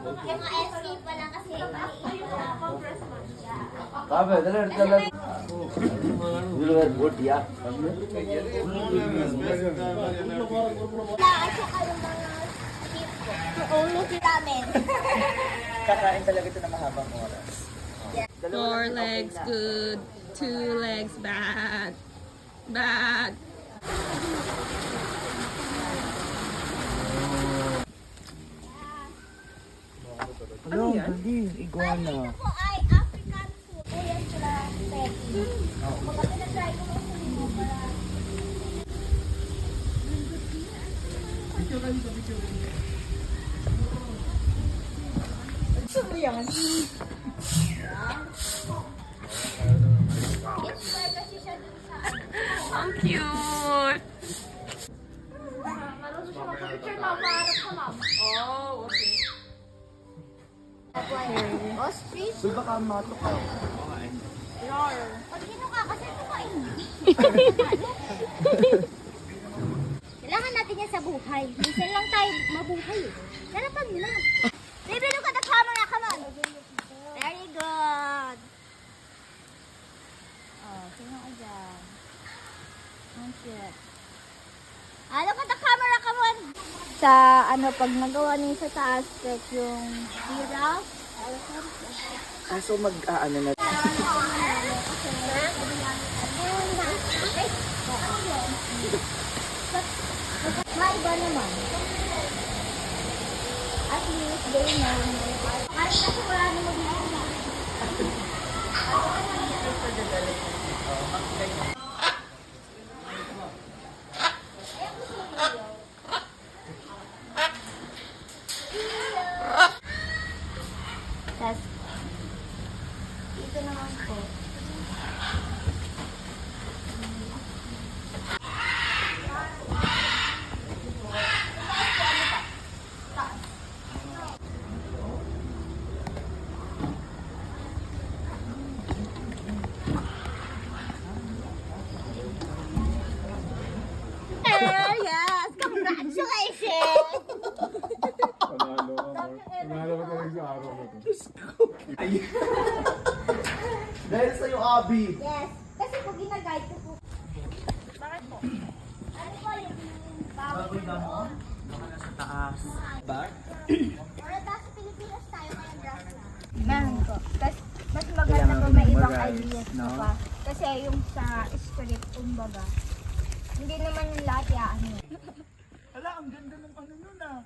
Yung mga SK pa lang kasi Babe, dali, dali. Dulu good ya. at saka yung mga skip ko. Ulo ramen. Kakain talaga ito na mahabang oras. 4 legs good, 2 legs bad. Bad. Ano yan? Iguana. Ito ay African food. O yan sila pwede. Kapag pinatry ko lang sa limo para... Inspire kasi siya dun sa... Ang cute. Marunong siya mag-picture na maharap ka, ma'am. Oh, okay. Ostrich? Uy, baka matok ka. Pag gino ka kasi ito ka Kailangan natin yan sa buhay. Minsan lang tayo mabuhay. Narapan mo na. Baby, look at the camera. Come on. Very good. Oh, sino ka dyan? Ang cute. Look at the camera. Come on. Sa pag nagawa niyo sa taas, like yung giraffe, elephant, Kaso mag-aano na. Maiba naman. At least they know. Kahit kasi wala na mag-iba. Tas, ito naman po. Yes! Congratulations! Panalo ka talaga sa araw na to. Dahil sa'yo, Abby. Yes. Kasi po ginaguide ko po. Bakit po? Ano po yung baboy Baboy ba mo? Baka nasa taas. Ba? Pero tayo sa Pilipinas tayo ngayon draft na. Meron po. Kasi mas maganda Kailangan po may ibang memorize, ideas no? pa. Kasi yung sa script, kumbaga, hindi naman yung lahat yan. Hala, ang ganda ng ano nun ah.